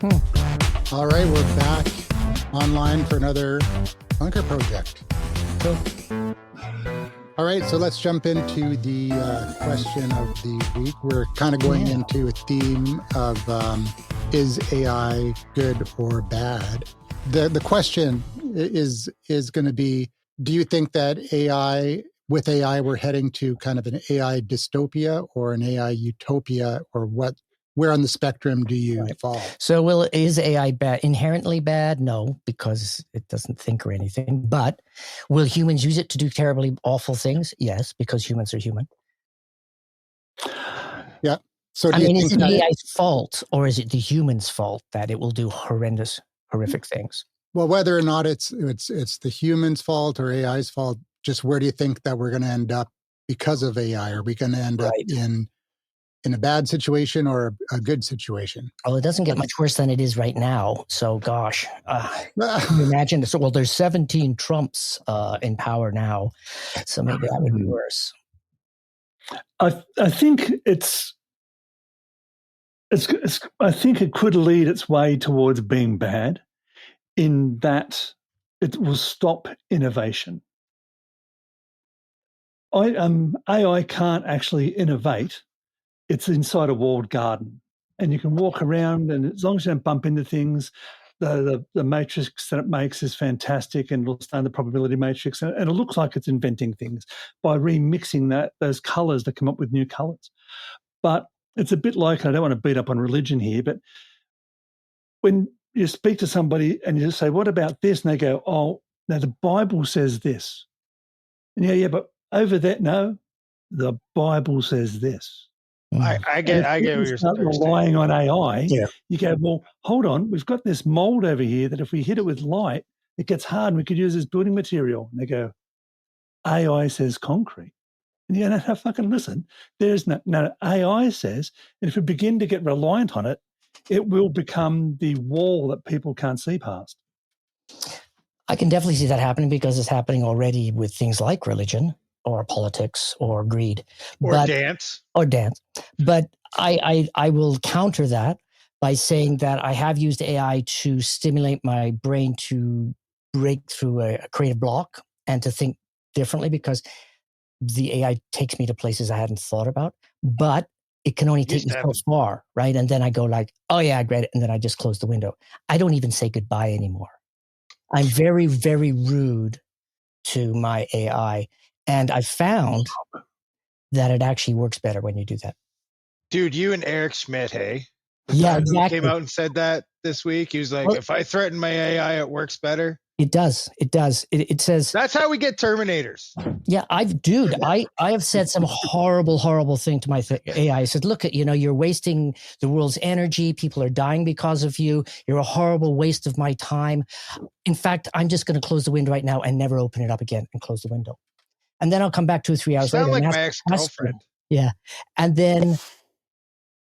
All right, we're back online for another bunker project. Cool. All right, so let's jump into the question of the week. We're kind of going into a theme of is AI good or bad? The question is going to be, do you think that with AI, we're heading to kind of an AI dystopia or an AI utopia, or what? Where on the spectrum do you fall? So, is AI inherently bad? No, because it doesn't think or anything. But will humans use it to do terribly awful things? Yes, because humans are human. Yeah. So, is it AI's fault, or is it the human's fault that it will do horrific things? Well, whether or not it's the human's fault or AI's fault, just where do you think that we're going to end up because of AI? Are we going to end up in a bad situation or a good situation? Well, it doesn't get much worse than it is right now. So, gosh, can you imagine? So, well, there's 17 Trumps in power now, so maybe that would be worse. I think I think it could lead its way towards being bad, in that it will stop innovation. AI can't actually innovate. It's inside a walled garden, and you can walk around, and as long as you don't bump into things, the matrix that it makes is fantastic, and it'll stay in the probability matrix, and it looks like it's inventing things by remixing those colors that come up with new colors. But it's a bit like, I don't want to beat up on religion here, but when you speak to somebody and you just say, what about this? And they go, oh, now the Bible says this. And yeah, but over that, no, the Bible says this. I get what you're relying on AI. Yeah. You go, well, hold on, we've got this mold over here that if we hit it with light, it gets hard and we could use as building material. And they go, AI says concrete. And you go, no, fucking listen. There's no, AI says, and if we begin to get reliant on it, it will become the wall that people can't see past. I can definitely see that happening because it's happening already with things like religion or politics or greed. Or dance. But I will counter that by saying that I have used AI to stimulate my brain to break through a creative block and to think differently, because the AI takes me to places I hadn't thought about. But it can only take me so far, right? And then I go like, oh yeah, I read it. And then I just close the window. I don't even say goodbye anymore. I'm very, very rude to my AI. And I found that it actually works better when you do that. Dude, you and Eric Schmidt, hey? Yeah, exactly. He came out and said that this week. He was like, if I threaten my AI, it works better. It does. It says... That's how we get Terminators. Yeah, I have said some horrible thing to my AI. I said, look, you're wasting the world's energy. People are dying because of you. You're a horrible waste of my time. In fact, I'm just going to close the window right now and never open it up again and close the window. And then I'll come back 2 or 3 hours later. Sound like my ex-girlfriend. Yeah. And then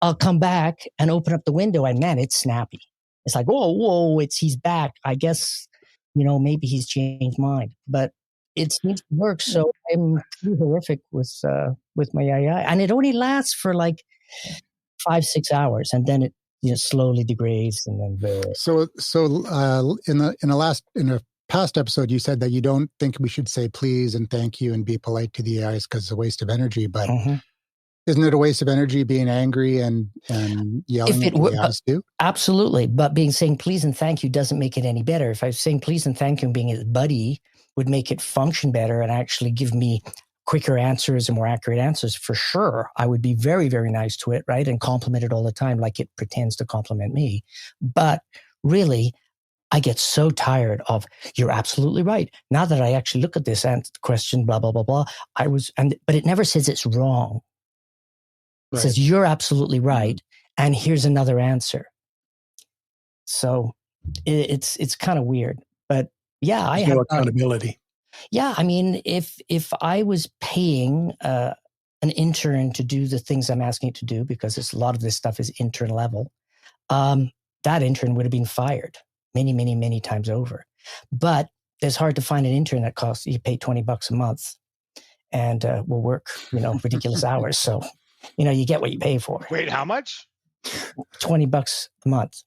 I'll come back and open up the window, and man, it's snappy. It's like, whoa, he's back. I guess, maybe he's changed mind, but it seems to work. So I'm pretty horrific with my AI, and it only lasts for like 5-6 hours, and then it slowly degrades, and then. So in a past episode, you said that you don't think we should say please and thank you and be polite to the AIs because it's a waste of energy, but. Mm-hmm. Isn't it a waste of energy being angry and yelling at the AIs too? Absolutely. But saying please and thank you doesn't make it any better. If I was saying please and thank you and being his buddy would make it function better and actually give me quicker answers and more accurate answers, for sure, I would be very, very nice to it, right? And compliment it all the time like it pretends to compliment me. But really, I get so tired of, you're absolutely right. Now that I actually look at this question, blah, blah, blah, blah, but it never says it's wrong. It says, you're absolutely right, and here's another answer. So it's kind of weird. But yeah, I have accountability. Yeah, I mean, if I was paying an intern to do the things I'm asking it to do, because a lot of this stuff is intern level, that intern would have been fired many, many, many times over. But it's hard to find an intern that costs, you pay $20 a month and will work, ridiculous hours. So, you get what you pay for. Wait, how much? $20 a month.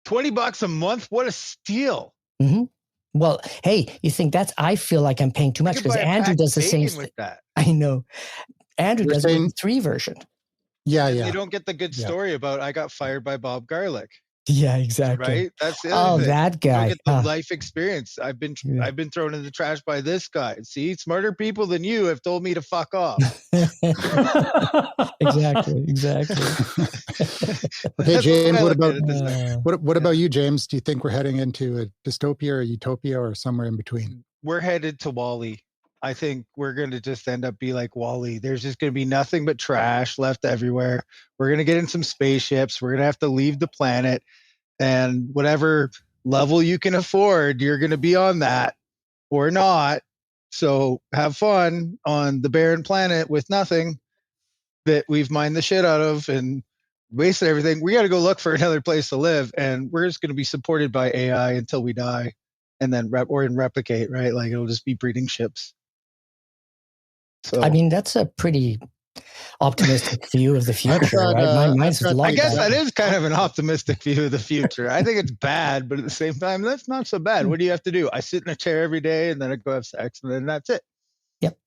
$20 a month. What a steal. Mm-hmm. Well, hey, you think I feel like I'm paying too much because Andrew does the same with that. I know. Andrew You're does it with the 3 version. Yeah, and yeah. You don't get the good story about I got fired by Bob Garlick. Yeah, exactly. Right? That's the other thing. That guy. You don't get the life experience. I've been thrown in the trash by this guy. See, smarter people than you have told me to fuck off. Exactly. Okay, James, what about you, James? Do you think we're heading into a dystopia or a utopia or somewhere in between? We're headed to Wall-E. I think we're going to just end up be like Wall-E. There's just going to be nothing but trash left everywhere. We're going to get in some spaceships. We're going to have to leave the planet, and whatever level you can afford, you're going to be on that or not. So have fun on the barren planet with nothing that we've mined the shit out of and wasted everything. We got to go look for another place to live, and we're just going to be supported by AI until we die, and then replicate, right? Like it'll just be breeding ships. So I mean, that's a pretty optimistic view of the future, right? Mine's I guess that is kind of an optimistic view of the future. I think it's bad, but at the same time, that's not so bad. What do you have to do? I sit in a chair every day, and then I go have sex, and then that's it. Yep.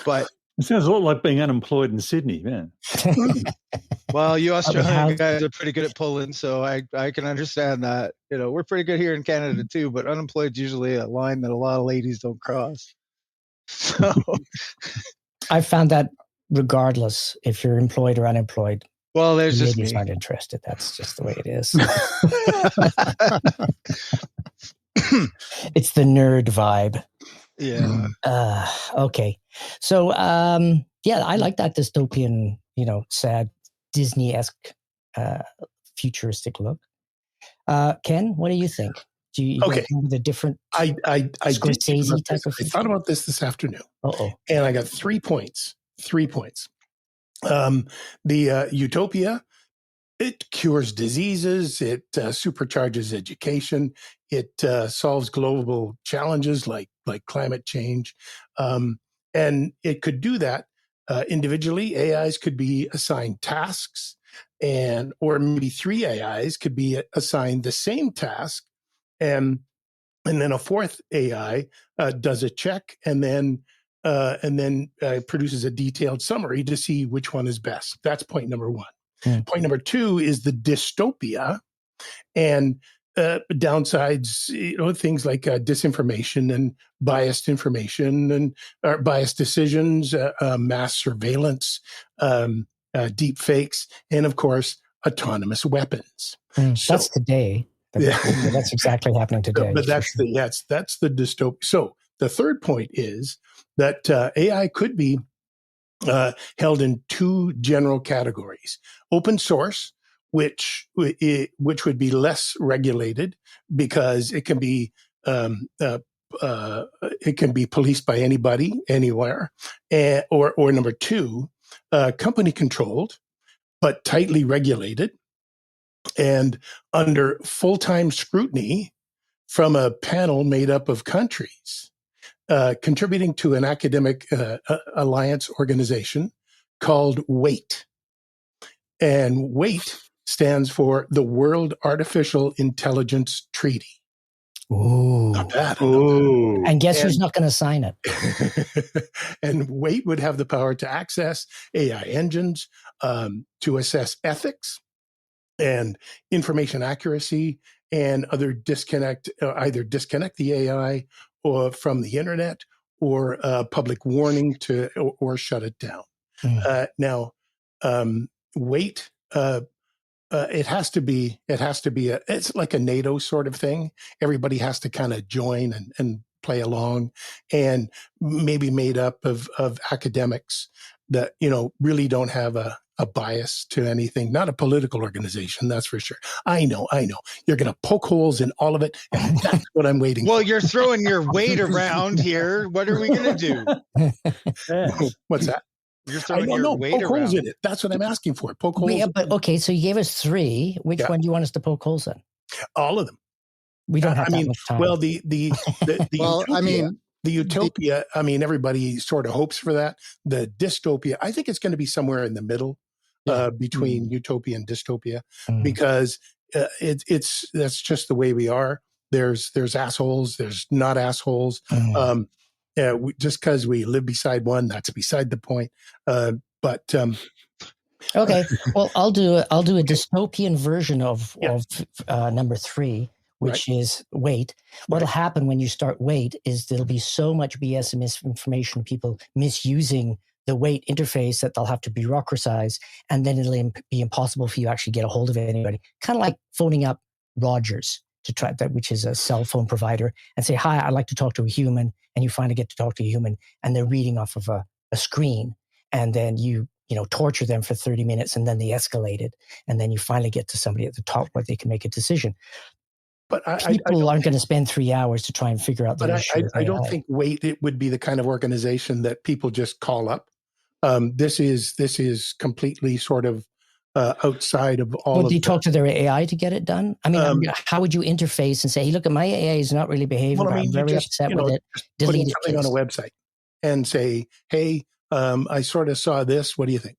But it sounds a lot like being unemployed in Sydney, man. Well, you Australian guys are pretty good at pulling, so I can understand that. You know, we're pretty good here in Canada too, but unemployed is usually a line that a lot of ladies don't cross. So I found that regardless if you're employed or unemployed. Well, there's just me. Not interested. That's just the way it is. It's the nerd vibe. Yeah. Okay. So, yeah, I like that dystopian, sad Disney-esque futuristic look. Ken, what do you think? Do you come with a different I Scorsese type of I thought about this afternoon. Uh-oh. And I got 3 points. 3 points. The Utopia, it cures diseases. It supercharges education. It solves global challenges like climate change. And it could do that individually. AIs could be assigned tasks, or maybe 3 AIs could be assigned the same task, and then a 4th AI does a check and then produces a detailed summary to see which one is best. That's point number 1. Point number 2 is the dystopia, and downsides, things like disinformation and biased information and biased decisions, mass surveillance, deep fakes, and of course, autonomous weapons. That's today. That's exactly happening today. But that's the dystopia. So the third point is that AI could be held in 2 general categories: open source, which would be less regulated because it can be policed by anybody, anywhere, or number 2, company controlled but tightly regulated and under full-time scrutiny from a panel made up of countries, contributing to an academic alliance organization called WAIT. And WAIT stands for the World Artificial Intelligence Treaty. Ooh. Not bad. Ooh. And guess who's not going to sign it? And WAIT would have the power to access AI engines, to assess ethics and information accuracy, and either disconnect the AI or from the internet, or public warning or shut it down. Now, WAIT. It has to be it's like a NATO sort of thing. Everybody has to kind of join and play along, and maybe made up of academics that, really don't have a bias to anything. Not a political organization, that's for sure. I know. You're going to poke holes in all of it, and that's what I'm waiting for. Well, you're throwing your weight around here. What are we going to do? What's that? You're throwing your weight poke around. Holes in it. That's what I'm asking for. Poke holes. Yeah, but okay, so you gave us 3. Which one do you want us to poke holes in? All of them. We don't have that much time. Well, the well, Utopia, the Utopia, everybody sort of hopes for that. The dystopia, I think it's going to be somewhere in the middle. between utopia and dystopia, Mm. because that's just the way we are. There's assholes, there's not assholes. Just because we live beside one, that's beside the point. Okay, well, I'll do a dystopian version of number 3, which is wait. What'll happen when you start wait is there'll be so much BS and misinformation, people misusing the wait interface, that they'll have to bureaucratize, and then it'll be impossible for you to actually get a hold of anybody. Kind of like phoning up Rogers to try that, which is a cell phone provider, and say, "Hi, I'd like to talk to a human," and you finally get to talk to a human, and they're reading off of a screen, and then you torture them for 30 minutes, and then they escalated, and then you finally get to somebody at the top where they can make a decision. But people aren't going to spend 3 hours to try and figure out the issue. I don't think it would be the kind of organization that people just call up. This is completely sort of outside of all. Would you talk to their AI to get it done? I mean, how would you interface and say, "Hey, look, my AI is not really behaving. I'm very upset with it." Putting something on a website and say, "Hey, I sort of saw this. What do you think?"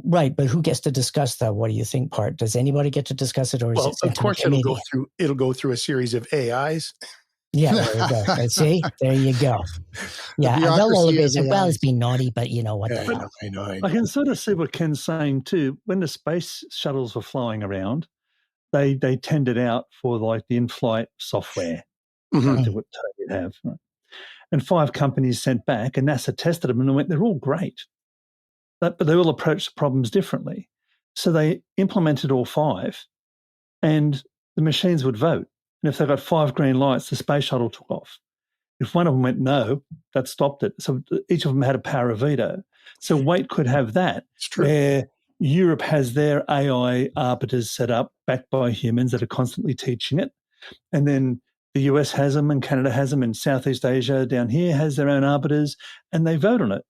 Right, but who gets to discuss that? What do you think? Part does anybody get to discuss it, or is it? Of course, it'll go through a series of AIs. Yeah, there you go. See, there you go. Yeah, and they'll always say, "Well, it's been naughty, but you know what the hell." I know. I can sort of see what Ken's saying too. When the space shuttles were flying around, they tendered out for like the in-flight software to what you'd have, right? And 5 companies sent back, and NASA tested them and went, "They're all great," but they all approached the problems differently. So they implemented all 5, and the machines would vote. And if they got 5 green lights, the space shuttle took off. If one of them went no, that stopped it. So each of them had a power of veto. So Wait could have that, where Europe has their AI arbiters set up, backed by humans that are constantly teaching it. And then the US has them, and Canada has them, and Southeast Asia down here has their own arbiters, and they vote on it.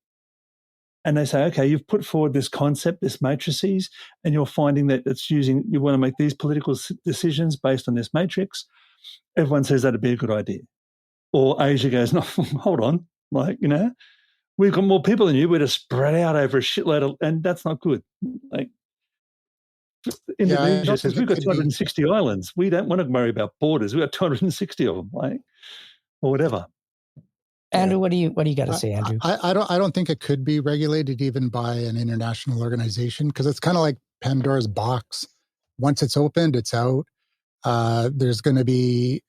And they say, "Okay, you've put forward this concept, this matrices, and you're finding that you want to make these political decisions based on this matrix." Everyone says that'd be a good idea. Or Asia goes, "No, hold on. We've got more people than you. We're just spread out over a shitload of," and that's not good. Like, Indonesia says, "We've got 260 islands. We don't want to worry about borders. We've got 260 of them, or whatever." Andrew, what do you got to say, Andrew? I don't think it could be regulated even by an international organization, because it's kind of like Pandora's box. Once it's opened, it's out. There's going to be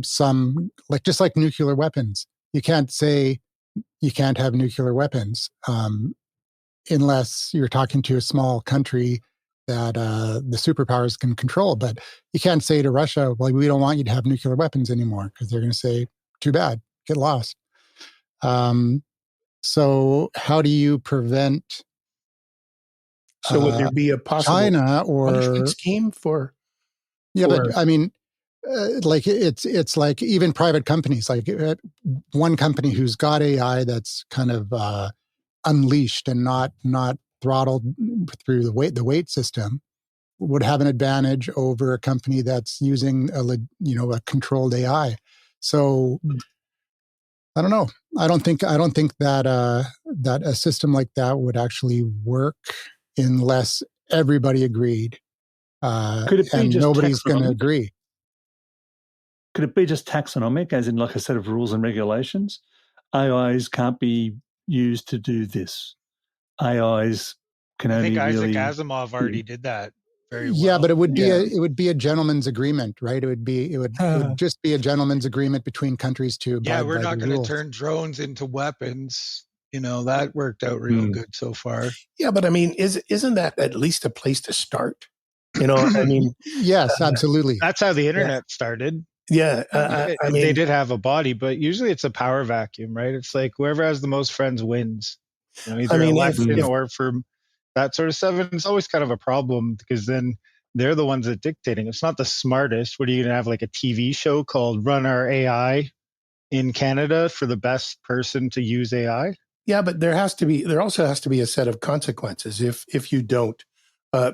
some, just like nuclear weapons. You can't say you can't have nuclear weapons unless you're talking to a small country that the superpowers can control. But you can't say to Russia, "Well, we don't want you to have nuclear weapons anymore," because they're going to say, "Too bad, get lost." So how do you prevent? So would there be a possible China or punishment scheme for? Yeah, but I mean, it's like even private companies, like one company who's got AI that's kind of unleashed and not throttled through the weight system would have an advantage over a company that's using a controlled AI. So I don't know. I don't think that that a system like that would actually work unless everybody agreed. Could it be and just nobody's going to taxonomic? agree. Could it be just taxonomic, as in like a set of rules and regulations? AIs can't be used to do this. AIs can only I think really. Isaac Asimov already did that very well. Yeah, but it would be a gentleman's agreement, right? It would just be a gentleman's agreement between countries to abide by the rules. We're not going to turn drones into weapons. That worked out real good so far. Yeah, but I mean, isn't that at least a place to start? I mean, yes, absolutely. That's how the internet started. Yeah, I mean, they did have a body, but usually it's a power vacuum, right? It's like whoever has the most friends wins. Either election or for that sort of stuff. And it's always kind of a problem because then they're the ones that dictating. It's not the smartest. What are you going to have, like a TV show called Run Our AI in Canada for the best person to use AI? Yeah, but there also has to be a set of consequences if you don't.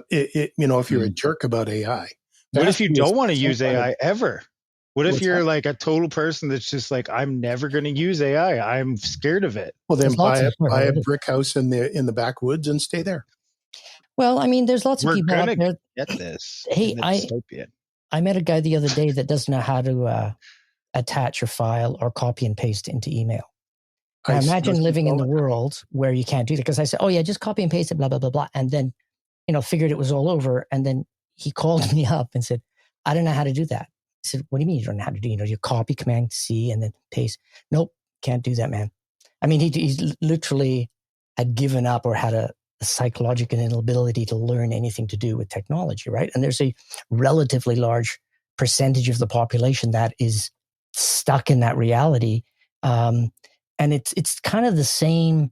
If you're a jerk about AI. What if you don't want to use AI ever? What if you're like a total person that's just like, I'm never going to use AI. I'm scared of it. Well, then buy a brick house in the backwoods and stay there. Well, I mean, there's lots of We're people out gonna there. get this Hey, in the dystopian. I met a guy the other day that doesn't know how to attach a file or copy and paste into email. Now, imagine living in the world where you can't do that, because I said, oh yeah, just copy and paste it, blah, blah, blah, blah. And then, figured it was all over. And then he called me up and said, I don't know how to do that. I said, what do you mean you don't know how to do? You copy Command C and then paste. Nope, can't do that, man. I mean, he literally had given up or had a psychological inability to learn anything to do with technology, right? And there's a relatively large percentage of the population that is stuck in that reality. And it's kind of the same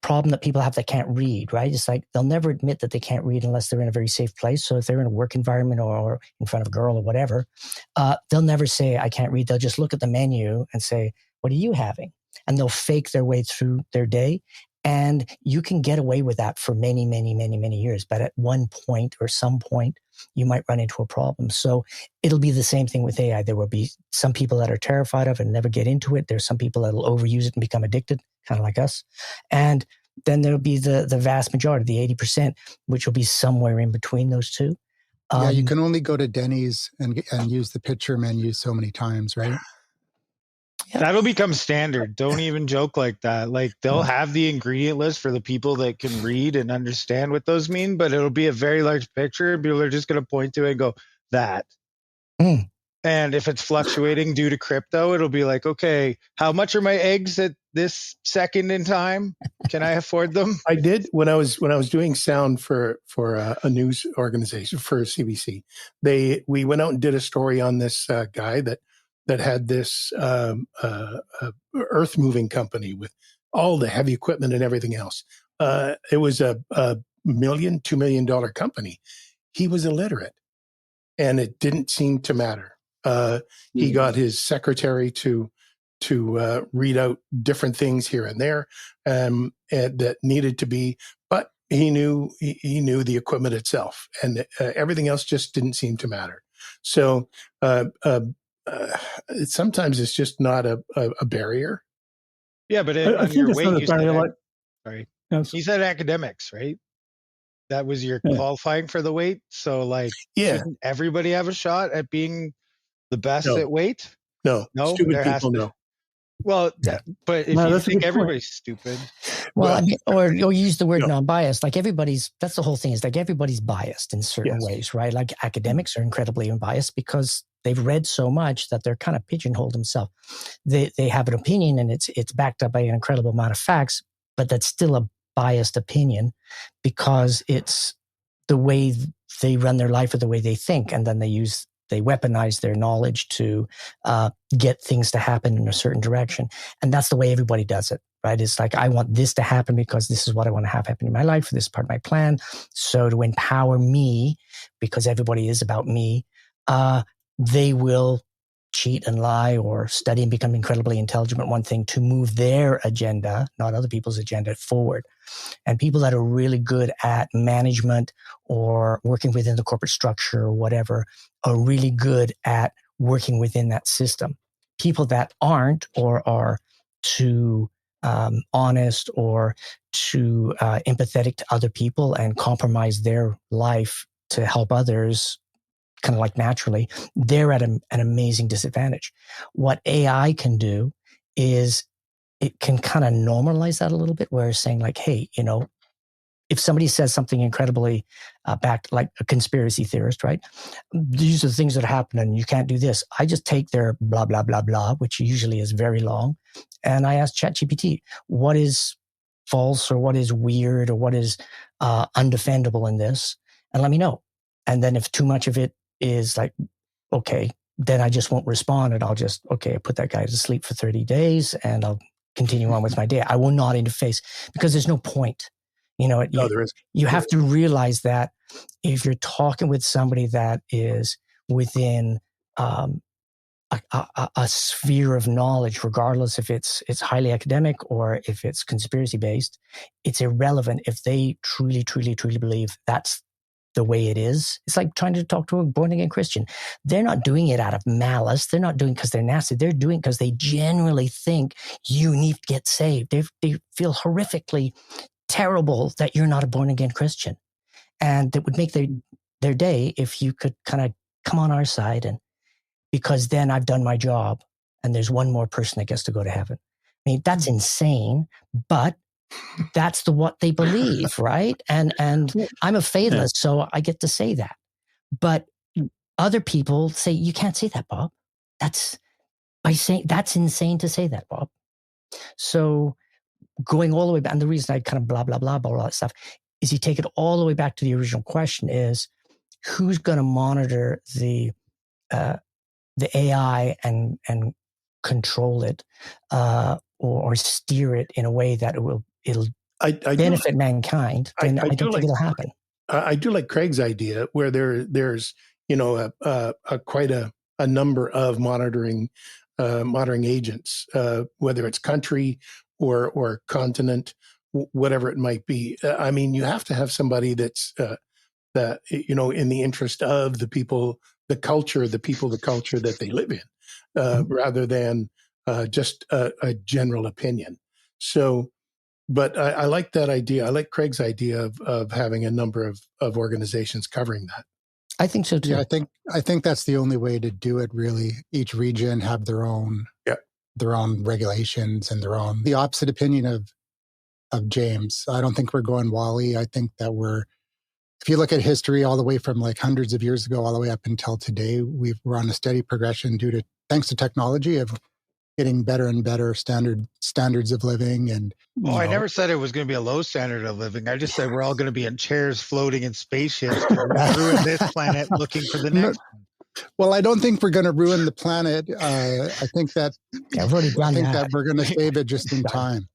problem that people have that can't read, right? It's like they'll never admit that they can't read unless they're in a very safe place. So if they're in a work environment or in front of a girl or whatever, they'll never say, I can't read. They'll just look at the menu and say, what are you having? And they'll fake their way through their day. And you can get away with that for many, many, many, many years. But at one point or some point, you might run into a problem. So it'll be the same thing with AI. There will be some people that are terrified of it and never get into it. There's some people that will overuse it and become addicted, kind of like us. And then there'll be the vast majority, the 80%, which will be somewhere in between those two. Yeah, you can only go to Denny's and use the picture menu so many times, right? Yeah. That'll become standard. Don't even joke like that. Like they'll have the ingredient list for the people that can read and understand what those mean, but it'll be a very large picture. People are just going to point to it and go, that. And if it's fluctuating due to crypto, it'll be like, okay, how much are my eggs at this second in time? Can I afford them? I did when I was doing sound for a news organization for CBC. We went out and did a story on this guy that had this earth moving company with all the heavy equipment and everything else. It was a $2 million company. He was illiterate, and it didn't seem to matter. He got his secretary to read out different things here and there and that needed to be, but he knew the equipment itself, and everything else just didn't seem to matter. So sometimes it's just not a barrier. Yeah, but I think it's not a barrier. You said academics, right? That was your qualifying for the weight. So shouldn't everybody have a shot at being the best at weight? No, stupid people no. Well, but if you think everybody's stupid. Well, I mean, or use the word non-biased, like that's the whole thing, is like everybody's biased in certain ways, right? Like academics are incredibly unbiased because they've read so much that they're kind of pigeonholed themselves. They have an opinion and it's backed up by an incredible amount of facts, but that's still a biased opinion because it's the way they run their life or the way they think. And then they weaponize their knowledge to get things to happen in a certain direction. And that's the way everybody does it, right? It's like, I want this to happen because this is what I want to have happen in my life. This is part of my plan. So to empower me, because everybody is about me, they will cheat and lie or study and become incredibly intelligent at one thing to move their agenda, not other people's agenda, forward. And people that are really good at management or working within the corporate structure or whatever are really good at working within that system. People that aren't or are too honest or too empathetic to other people and compromise their life to help others kind of like naturally, they're at an amazing disadvantage. What AI can do is it can kind of normalize that a little bit, where it's saying like, hey, if somebody says something incredibly backed, like a conspiracy theorist, right? These are the things that happen and you can't do this. I just take their blah, blah, blah, blah, which usually is very long. And I ask ChatGPT, what is false or what is weird or what is undefendable in this? And let me know. And then if too much of it is like, okay, then I just won't respond and I'll just, okay, I put that guy to sleep for 30 days and I'll continue on with my day. I will not interface because there's no point. There is. You have to realize that if you're talking with somebody that is within a sphere of knowledge, regardless if it's highly academic or if it's conspiracy based, it's irrelevant if they truly, truly, truly believe that's the way it is. It's like trying to talk to a born again Christian. They're not doing it out of malice. They're not doing it because they're nasty. They're doing it because they genuinely think you need to get saved. They feel horrifically terrible that you're not a born again Christian. And it would make their day if you could kind of come on our side, and because then I've done my job and there's one more person that gets to go to heaven. I mean, that's insane, but that's what they believe, right? And I'm a fatalist, so I get to say that. But other people say, you can't say that, Bob. That's insane to say that, Bob. So going all the way back, and the reason I kind of blah, blah, blah, about all that stuff is you take it all the way back to the original question is, who's going to monitor the AI and control it or steer it in a way that it'll benefit mankind? Then I don't think it'll happen. I do like Craig's idea where there's quite a number of monitoring agents, whether it's country or continent, whatever it might be. I mean, you have to have somebody that's in the interest of the people, the culture that they live in, rather than just a general opinion. So, but I like that idea. I like Craig's idea of having a number of organizations covering that. I think so too. Yeah, I think that's the only way to do it. Really, each region have their own regulations and the opposite opinion of James. I don't think we're going Wally. I think that if you look at history all the way from like hundreds of years ago all the way up until today, we're on a steady progression thanks to technology of getting better and better standards of living. And I never said it was going to be a low standard of living. I just said we're all going to be in chairs floating in spaceships to ruin this planet looking for the next one. Well, I don't think we're going to ruin the planet. I think that that we're going to save it just in time.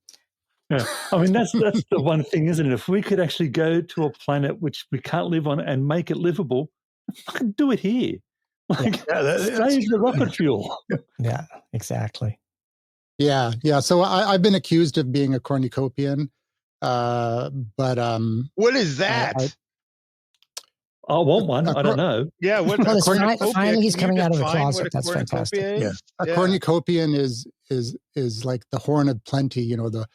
Yeah. I mean, that's the one thing, isn't it? If we could actually go to a planet which we can't live on and make it livable, fucking do it here. Like, save the rocket fuel. Yeah, exactly. Yeah. So I've been accused of being a cornucopian, but what is that? I want one. I don't know. Yeah. What? Finally, he's coming out of the closet. That's fantastic. A cornucopian is like the horn of plenty. You know, the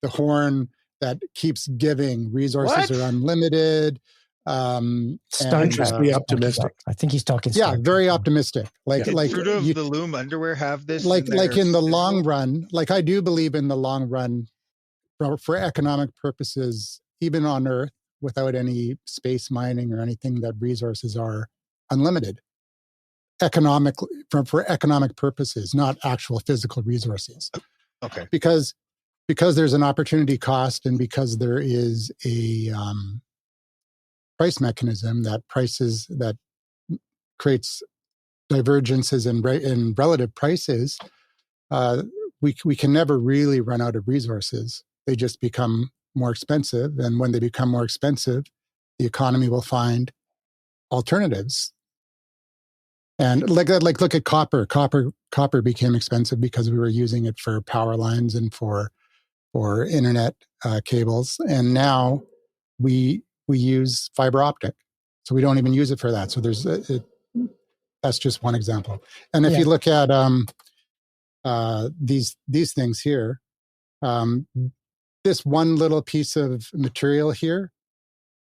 horn that keeps giving. Resources are unlimited. Star Trek. Be optimistic. I think he's talking. Yeah, very optimistic. Like Fruit of the Loom underwear have this. Like in the long run. Like I do believe in the long run, for economic purposes, even on Earth, without any space mining or anything, that resources are unlimited. Economically, for economic purposes, not actual physical resources. Okay. Because there's an opportunity cost, and because there is a price mechanism that creates divergences in relative prices, we can never really run out of resources. They just become more expensive, and when they become more expensive, the economy will find alternatives. And like look at copper. Copper became expensive because we were using it for power lines and for internet cables, and now we use fiber optic, so we don't even use it for that. So that's just one example. And if you look at these things here, this one little piece of material here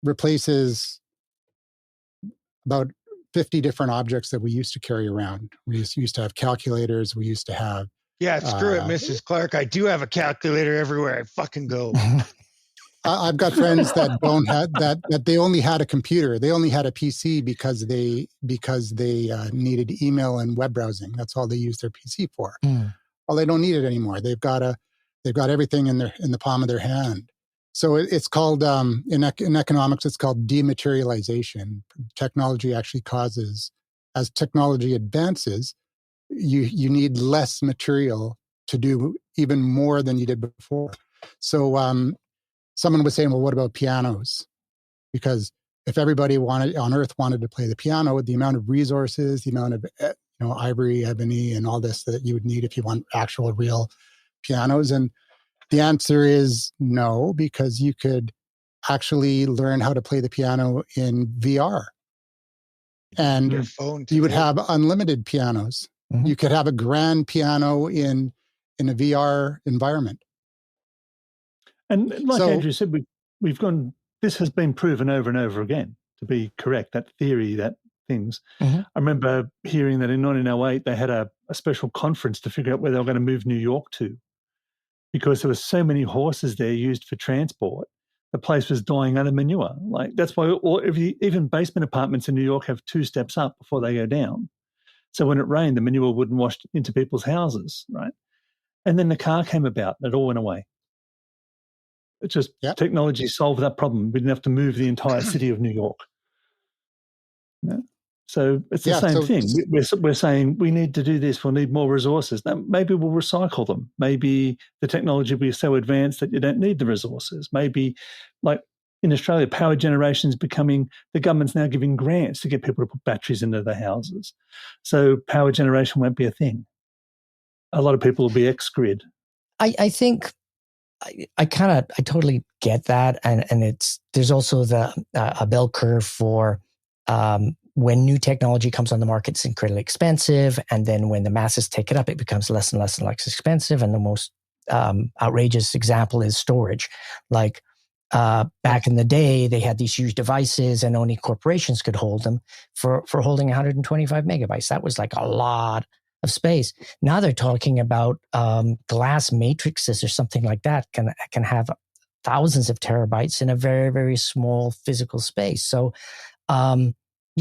replaces about 50 different objects that we used to carry around. We used to have calculators. We used to have. Yeah, screw it, Mrs. Clark. I do have a calculator everywhere I fucking go. I've got friends that don't have that they only had a computer. They only had a PC because they needed email and web browsing. That's all they used their PC for. Well, they don't need it anymore. They've got everything in the palm of their hand. So it's called in economics, it's called dematerialization. Technology actually causes, as technology advances, you need less material to do even more than you did before. So someone was saying, well, what about pianos? Because if everybody on Earth wanted to play the piano, the amount of resources, the amount of ivory, ebony, and all this that you would need if you want actual real pianos. And the answer is no, because you could actually learn how to play the piano in VR. And you would have unlimited pianos. Mm-hmm. You could have a grand piano in a VR environment. And like Andrew said, we've gone. This has been proven over and over again to be correct. That theory, that things. Mm-hmm. I remember hearing that in 1908 they had a special conference to figure out where they were going to move New York to, because there were so many horses there used for transport. The place was dying out of manure. Like that's why even basement apartments in New York have 2 steps up before they go down. So when it rained, the manure wouldn't wash into people's houses, right? And then the car came about and it all went away. It's just technology solved that problem. We didn't have to move the entire city of New York. So it's the same thing. We're saying we need to do this. We'll need more resources. Now, maybe we'll recycle them. Maybe the technology will be so advanced that you don't need the resources. Maybe, like in Australia, power generation is becoming, the government's now giving grants to get people to put batteries into their houses. So power generation won't be a thing. A lot of people will be ex-grid. I think I totally get that. And there's also a bell curve for when new technology comes on the market, it's incredibly expensive. And then when the masses take it up, it becomes less and less and less expensive. And the most outrageous example is storage. Like back in the day, they had these huge devices and only corporations could hold them for holding 125 megabytes. That was like a lot of space. Now they're talking about glass matrices or something like that can have thousands of terabytes in a very, very small physical space. So,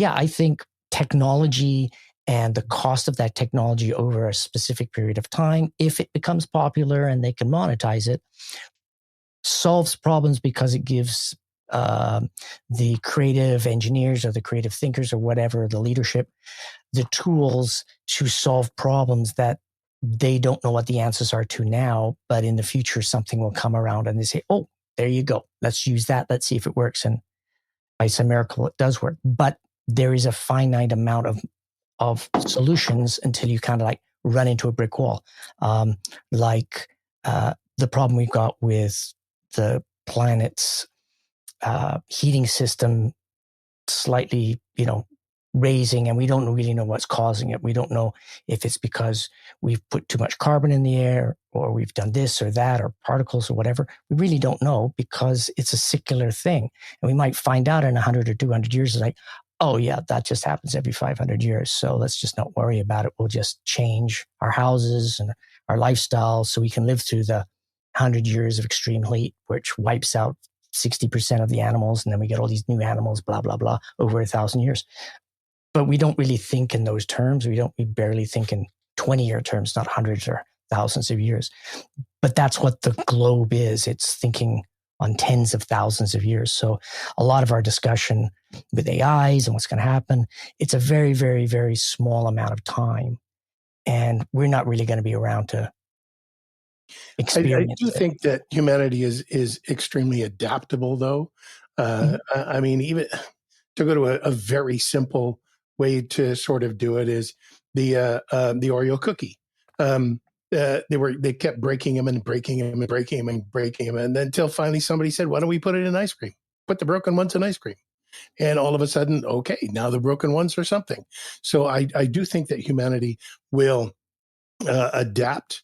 I think technology and the cost of that technology over a specific period of time, if it becomes popular and they can monetize it, solves problems because it gives the creative engineers or the creative thinkers or whatever, the leadership, the tools to solve problems that they don't know what the answers are to now, but in the future, something will come around and they say, oh, there you go. Let's use that. Let's see if it works. And by some miracle, it does work. But there is a finite amount of solutions until you kind of like run into a brick wall. The problem we've got with the planet's heating system slightly, raising, and we don't really know what's causing it. We don't know if it's because we've put too much carbon in the air or we've done this or that or particles or whatever. We really don't know because it's a secular thing. And we might find out in 100 or 200 years, like, oh yeah, that just happens every 500 years. So let's just not worry about it. We'll just change our houses and our lifestyle so we can live through the 100 years of extreme heat, which wipes out 60% of the animals. And then we get all these new animals, blah, blah, blah, over 1,000 years. But we don't really think in those terms. We barely think in 20-year terms, not hundreds or thousands of years. But that's what the globe is. It's thinking on tens of thousands of years. So a lot of our discussion with AIs and what's going to happen, it's a very, very, very small amount of time. And we're not really going to be around to experience I do think that humanity is extremely adaptable, though. I mean, even to go to a very simple way to sort of do it is the Oreo cookie. They kept breaking them and breaking them and breaking them and breaking them, and then until finally somebody said, "Why don't we put it in ice cream? Put the broken ones in ice cream." And all of a sudden, okay, now the broken ones are something. So I do think that humanity will adapt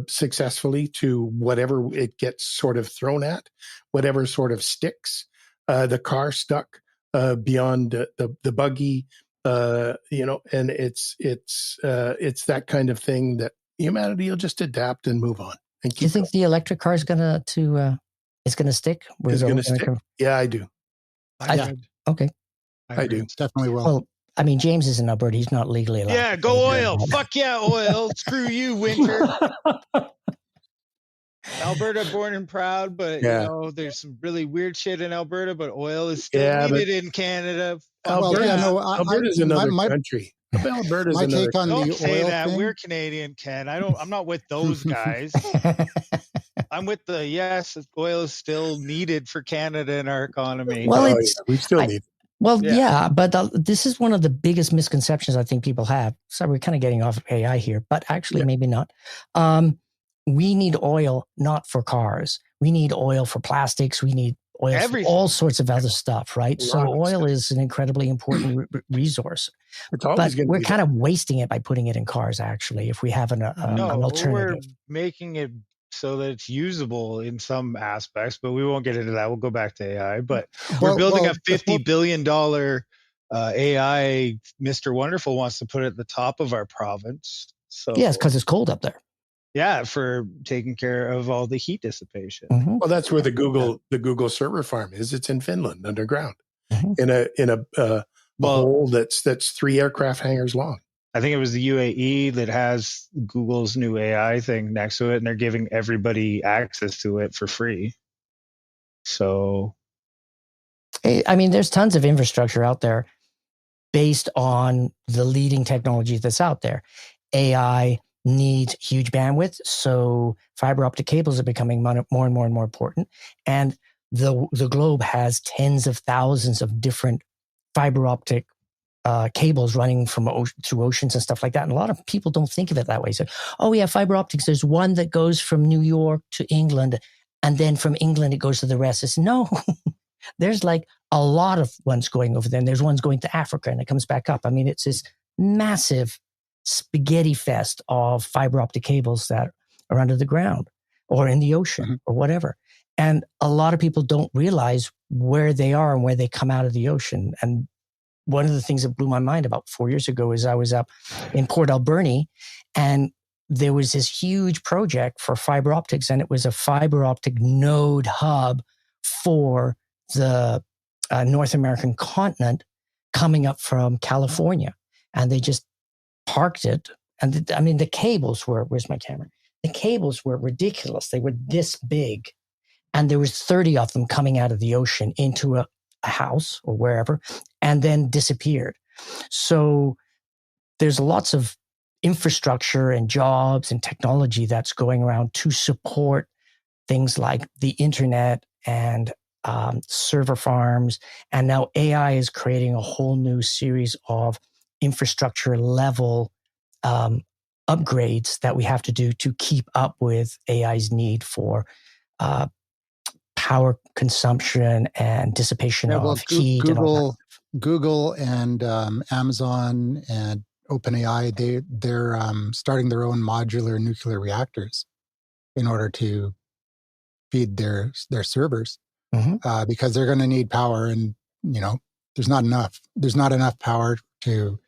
successfully to whatever it gets sort of thrown at, whatever sort of sticks. The car stuck beyond the buggy, and it's that kind of thing that humanity will just adapt and move on. And do you think the electric car is gonna stick? Is going to stick? Yeah, I do. Okay. I do. It definitely will. Well, I mean, James is in Alberta. He's not legally allowed. Yeah, go oil. Fuck yeah, oil. Screw you, winter. Alberta born and proud, but there's some really weird shit in Alberta, but oil is still needed in Canada. Alberta's another country. Alberta's my another take on Don't the say oil that. thing. We're Canadian, Ken. I'm not with those guys. I'm with oil is still needed for Canada and our economy. Well, we still need it. Well, yeah, but this is one of the biggest misconceptions I think people have. So we're kind of getting off of AI here, but actually maybe not. We need oil not for cars. We need oil for plastics. We need oil for all sorts of other stuff, right? So oil is an incredibly important resource. But we're kind of wasting it by putting it in cars, actually, if we have an alternative. We're making it so that it's usable in some aspects, but we won't get into that. We'll go back to AI. But we're building a $50 billion AI. Mr. Wonderful wants to put it at the top of our province. So yes, because it's cold up there. Yeah, for taking care of all the heat dissipation. Mm-hmm. Well, that's where the Google server farm is. It's in Finland, underground, in a hole that's 3 aircraft hangars long. I think it was the UAE that has Google's new AI thing next to it, and they're giving everybody access to it for free. So, I mean, there's tons of infrastructure out there based on the leading technology that's out there. AI needs huge bandwidth, so fiber optic cables are becoming more and more and more important. And the globe has tens of thousands of different fiber optic cables running from through oceans and stuff like that. And a lot of people don't think of it that way. So, oh yeah, fiber optics. There's one that goes from New York to England, and then from England it goes to the rest. It's no. There's like a lot of ones going over there, and there's ones going to Africa, and it comes back up. I mean, it's this massive spaghetti fest of fiber optic cables that are under the ground or in the ocean or whatever. And a lot of people don't realize where they are and where they come out of the ocean. And one of the things that blew my mind about 4 years ago is I was up in Port Alberni, and there was this huge project for fiber optics, and it was a fiber optic node hub for the North American continent coming up from California. And they just parked it. And the cables were, where's my camera? The cables were ridiculous. They were this big. And there was 30 of them coming out of the ocean into a house or wherever, and then disappeared. So there's lots of infrastructure and jobs and technology that's going around to support things like the internet and server farms. And now AI is creating a whole new series of infrastructure level upgrades that we have to do to keep up with AI's need for power consumption and dissipation of heat. Google and Amazon and OpenAI, they're starting their own modular nuclear reactors in order to feed their servers, because they're going to need power, and there's not enough power to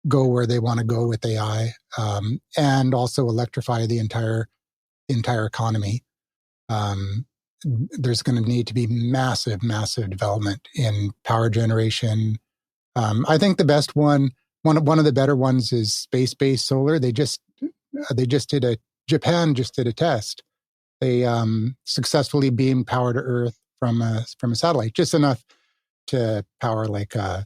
go where they want to go with AI, and also electrify the entire economy. There's going to need to be massive development in power generation. I think the best one of the better ones is space-based solar. Japan just did a test. They successfully beamed power to Earth from a satellite, just enough to power like a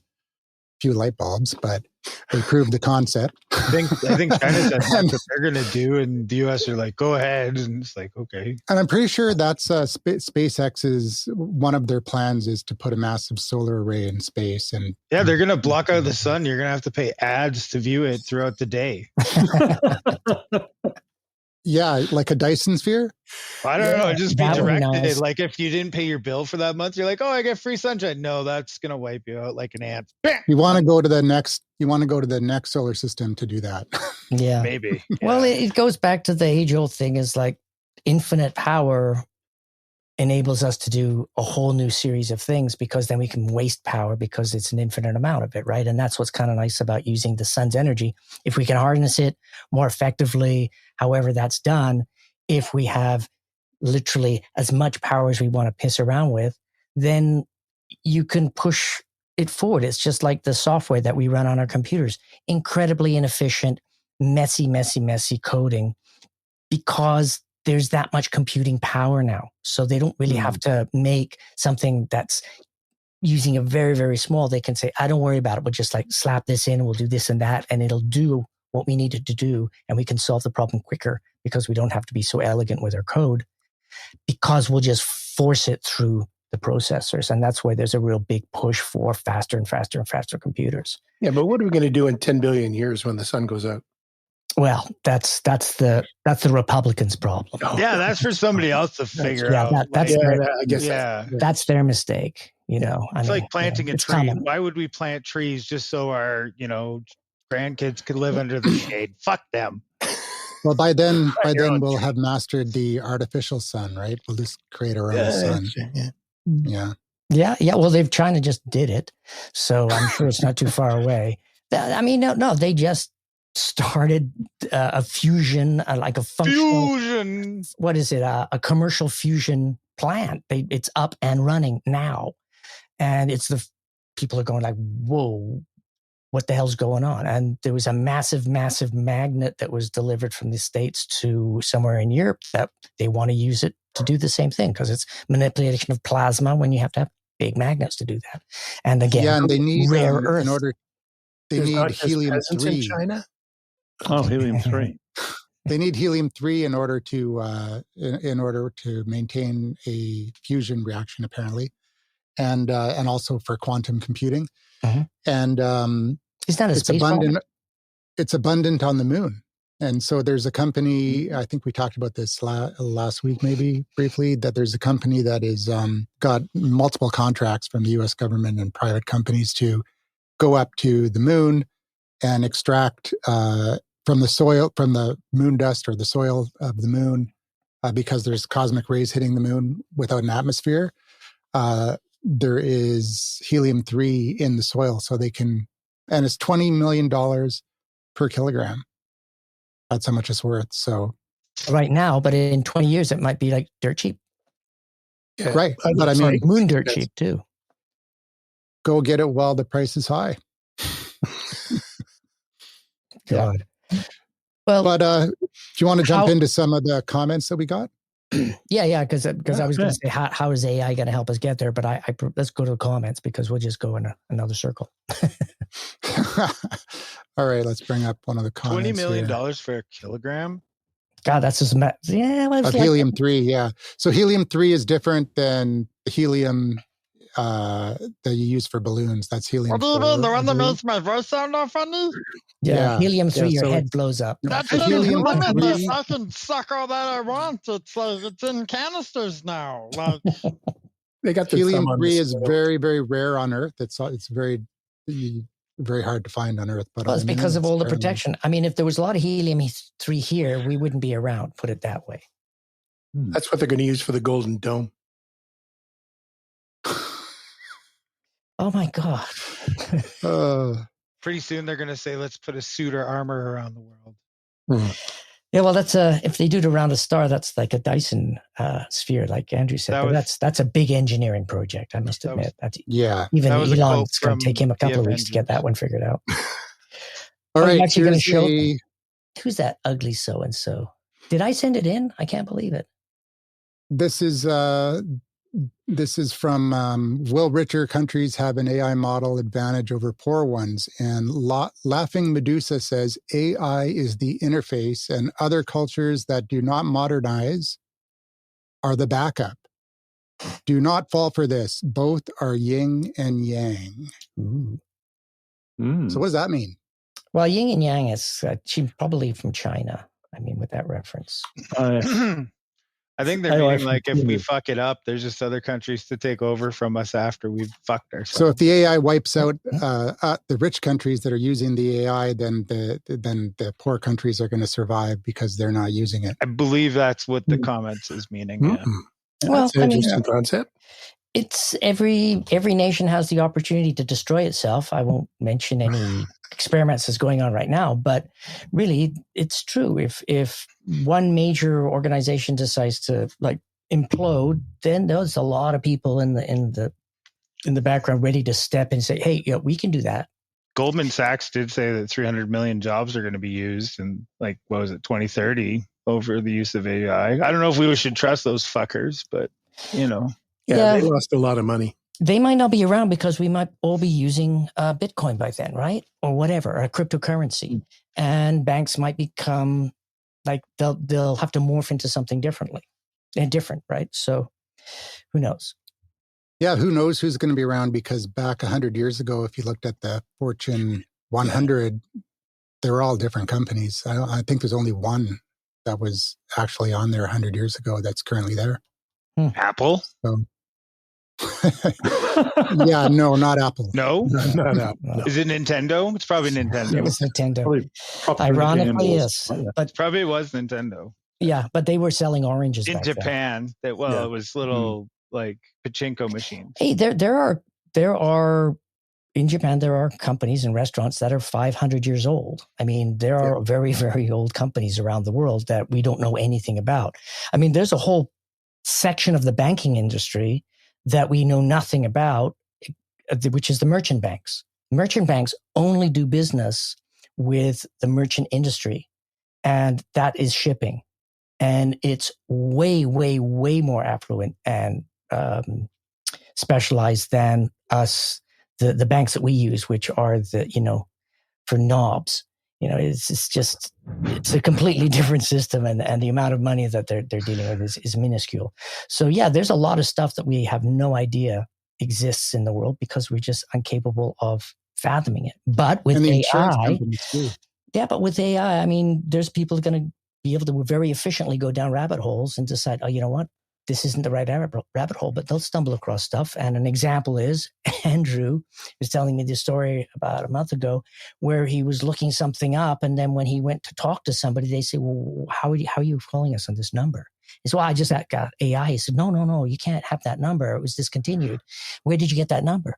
few light bulbs, but they proved the concept. I think China said that's what they're going to do, and the US are like, go ahead, and it's like, okay. And I'm pretty sure that's SpaceX's one of their plans is to put a massive solar array in space, and yeah, they're going to block out the sun. You're going to have to pay ads to view it throughout the day. Yeah, like a Dyson sphere. I don't know. Just be directed. Nice. Like if you didn't pay your bill for that month, you're like, oh, I get free sunshine. No, that's gonna wipe you out like an ant. You want to go to the next solar system to do that. Yeah, maybe. Yeah. Well, it goes back to the age-old thing: is like infinite power enables us to do a whole new series of things, because then we can waste power because it's an infinite amount of it, right? And that's what's kind of nice about using the sun's energy. If we can harness it more effectively, however that's done, if we have literally as much power as we want to piss around with, then you can push it forward. It's just like the software that we run on our computers. Incredibly inefficient, messy coding, because there's that much computing power now. So they don't really have to make something that's using a very, very small. They can say, I don't worry about it. We'll just like slap this in, we'll do this and that, and it'll do what we need it to do. And we can solve the problem quicker because we don't have to be so elegant with our code, because we'll just force it through the processors. And that's why there's a real big push for faster and faster and faster computers. Yeah, but what are we going to do in 10 billion years when the sun goes out? Well, that's the Republicans' problem. Yeah, that's for somebody else to figure out. That's their mistake. It's like planting a tree. Common. Why would we plant trees just so our grandkids could live under the shade? Fuck them. Well, by then You're on we'll track. have mastered the artificial sun, right? We'll just create our own sun. Yeah. Yeah. Well, China just did it, so I'm sure it's not too far away. I mean, no, they just started a fusion, like a functional. Fusion. What is it? A commercial fusion plant. It's up and running now, and people are going like, "Whoa, what the hell's going on?" And there was a massive magnet that was delivered from the States to somewhere in Europe that they want to use it to do the same thing, because it's manipulation of plasma when you have to have big magnets to do that. And again, And they need rare earth. in order. They There's need not just peasants in helium-3. China. Oh, helium-3. They need helium-3 in order to maintain a fusion reaction, apparently, and also for quantum computing. Mhm. And Is that a it's space abundant. bomb? It's abundant on the moon. And so there's a company, I think we talked about this last week, maybe briefly, that there's a company that is got multiple contracts from the US government and private companies to go up to the moon and extract from the moon dust or the soil of the moon, because there's cosmic rays hitting the moon without an atmosphere. There is helium-3 in the soil, so they can, and it's $20 million per kilogram. That's how much it's worth. So Right now, but in 20 years, it might be like dirt cheap. Yeah. right, but I mean, Moon dirt cheap too. go get it while the price is high. God. Well, But do you want to jump how- into some of the comments that we got? yeah, because I was going Yeah. to say, how is AI going to help us get there? But I let's go to the comments, because we'll just go in another circle. All right, let's bring up one of the comments. $20 million here. for a kilogram. God, that's just yeah. Well, Of helium-3, yeah. So helium-3 is different than the helium that you use for balloons. That's helium-4. The one that I believe. makes my voice sound all funny? Yeah, helium-3, your so head blows up. That's So the helium-3 limit. I can suck all that I want. It's like it's in canisters now. Like They got their thumb on the helium-3 is scale. very, very rare on Earth. It's very hard to find on Earth. But Well, it's on the moon, because of all the apparently- protection. I mean, if there was a lot of helium-3 here, we wouldn't be around. Put it that way. That's what they're going to use for the Golden Dome. Oh my God. pretty soon they're gonna say, let's put a suit or armor around the world. Yeah, well, that's if they do it around a star, that's like a Dyson sphere, like Andrew said. That's a big engineering project, I must admit. Yeah. Even That was a Elon, quote it's going to take him a from couple of The weeks to get that Avengers. one figured out. All I'm right. actually going to Here's show. Who's that ugly so and so? Did I send it in? I can't believe it. This is from will richer countries have an AI model advantage over poor ones? And Laughing Medusa says AI is the interface, and other cultures that do not modernize are the backup. Do not fall for this. Both are yin and yang. Ooh. So what does that mean? Well, yin and yang is she probably from China. I mean, with that reference. I think they're AI meaning like if we from- fuck it up, there's just other countries to take over from us after we've fucked ourselves. So if the AI wipes out the rich countries that are using the AI, then the poor countries are going to survive because they're not using it. I believe that's what the comments is meaning. Yeah. Well, That's an I mean, interesting concept. it's every nation has the opportunity to destroy itself. I won't mention any experiments that's going on right now, but really, it's true. If one major organization decides to like implode, then there's a lot of people in the background ready to step in and say, "Hey, yeah, we can do that." Goldman Sachs did say that 300 million jobs are going to be used in like, what was it, 2030 over the use of AI. I don't know if we should trust those fuckers, but you know. Yeah, they lost a lot of money. They might not be around because we might all be using Bitcoin by then, right? Or whatever, or a cryptocurrency. And banks might become like they'll have to morph into something different, right? So who knows? Yeah, who knows who's going to be around? Because back 100 years ago, if you looked at the Fortune 100, they were all different companies. I think there's only one that was actually on there 100 years ago that's currently there. Apple. So, Yeah, no, not Apple. No? Not Apple. No. No. Is it Nintendo? It's probably Nintendo. It was Nintendo. Probably Procter & Ironically, Gamble or yes. something like But Probably was Nintendo. yeah, but they were selling oranges In back then. Japan. That well, Yeah. it was little like pachinko machines. Hey, there are in Japan, there are companies and restaurants that are 500 years old. I mean, there are very, very old companies around the world that we don't know anything about. I mean, there's a whole section of the banking industry that we know nothing about, which is the merchant banks. Merchant banks only do business with the merchant industry, and that is shipping. And it's way, way, way more affluent and specialized than us, the banks that we use, which are for knobs. It's a completely different system, and the amount of money that they're dealing with is minuscule. So yeah, there's a lot of stuff that we have no idea exists in the world because we're just incapable of fathoming it. But with And the insurance AI, companies too. yeah, but with AI, I mean, there's people going to be able to very efficiently go down rabbit holes and decide, oh, you know what? This isn't the right rabbit hole, but they'll stumble across stuff. And an example is Andrew was telling me this story about a month ago where he was looking something up. And then when he went to talk to somebody, they say, well, how are you calling us on this number? He said, well, I just got AI. He said, no, you can't have that number. It was discontinued. Where did you get that number?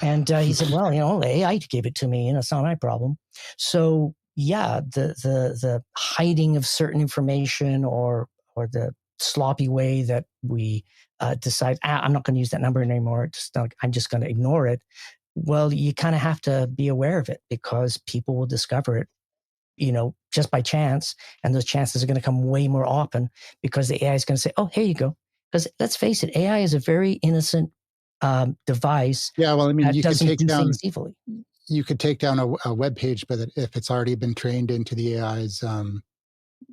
And he said, well, AI gave it to me. It's not my problem. So yeah, the hiding of certain information or the sloppy way that we decide, I'm not going to use that number anymore. I'm just going to ignore it. Well, you kind of have to be aware of it because people will discover it, just by chance. And those chances are going to come way more often because the AI is going to say, oh, here you go. Because let's face it, AI is a very innocent device. Yeah, well, I mean, you could take down things evilly. You could take down a web page, but if it's already been trained into the AI's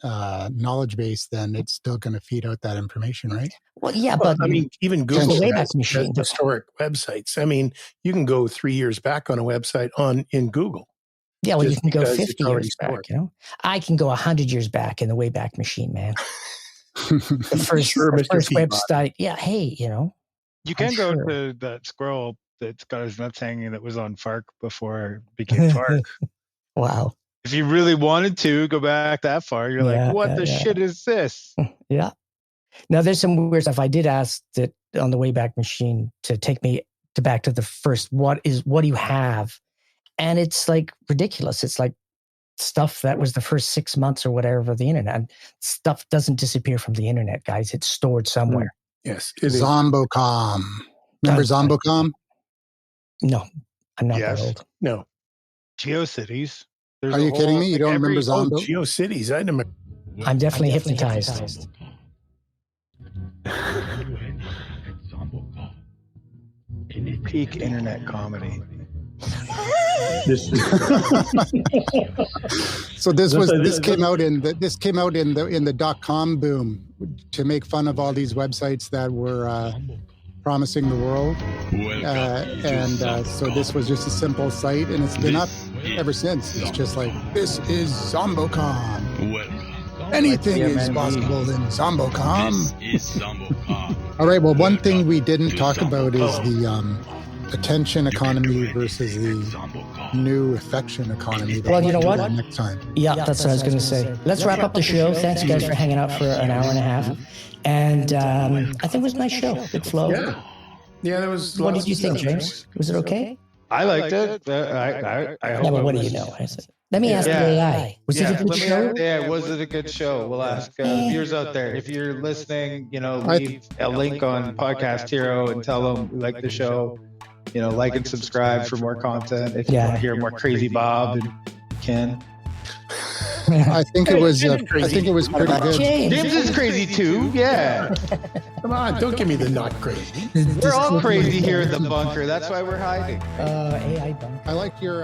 knowledge base, then it's still going to feed out that information, right? Well, yeah, but I mean, even Google Wayback has Machine. historic websites. I mean, you can go 3 years back on a website in Google. Yeah, well, you just can go because 50 it's already years back, stored. I can go 100 years back in the Wayback Machine, man. The first Sure, Mr. first Peabody. website. Yeah, hey, You can I'm go sure. to that squirrel that's got his nuts hanging that was on Fark before it became Fark. Wow. If you really wanted to go back that far, you're Yeah, like, what yeah, the yeah. shit is this? Yeah. Now there's some weird stuff. I did ask that on the Wayback Machine to take me back to the first. What do you have? And it's like ridiculous. It's like stuff that was the first 6 months or whatever of the internet. And stuff doesn't disappear from the internet, guys. It's stored somewhere. Yes, it is. Zombocom. Remember Zombocom? No, I'm not Yes. that old. No. GeoCities. There's Are a you kidding whole- me? You don't remember Oh, Zombo? GeoCities. I never. I'm definitely hypnotized. Peak internet comedy. This So this This- came out in the .com boom to make fun of all these websites that were promising the world, so this was just a simple site, and it's been up ever since. It's just like, this is Zombocom. Anything is possible in Zombocom. All right. Well, one thing we didn't talk about is the attention economy versus the new affection economy. Well, you know what? Next time. Yeah, that's what I was going to say. Let's wrap up the show. Thanks, guys, for hanging out for an hour and a half. And I think it was a nice show. Good flow. Yeah, that was. What did you think, James? Was it okay? I liked it. I Yeah, hope but it what do was- you know? I said, let me ask the Yeah. AI. Was it a good let me show? ask- yeah, was it a good show? We'll ask viewers out there. If you're listening, leave a link on Podcast Hero and tell them we like the show. Like and subscribe for more content. If you want to hear more Crazy Bob and Ken. I think it was. I think it was pretty good. James. James is crazy too. Yeah, Come on, don't give me the not crazy. we're all crazy here in the bunker. That's why we're hiding. AI done. I like your.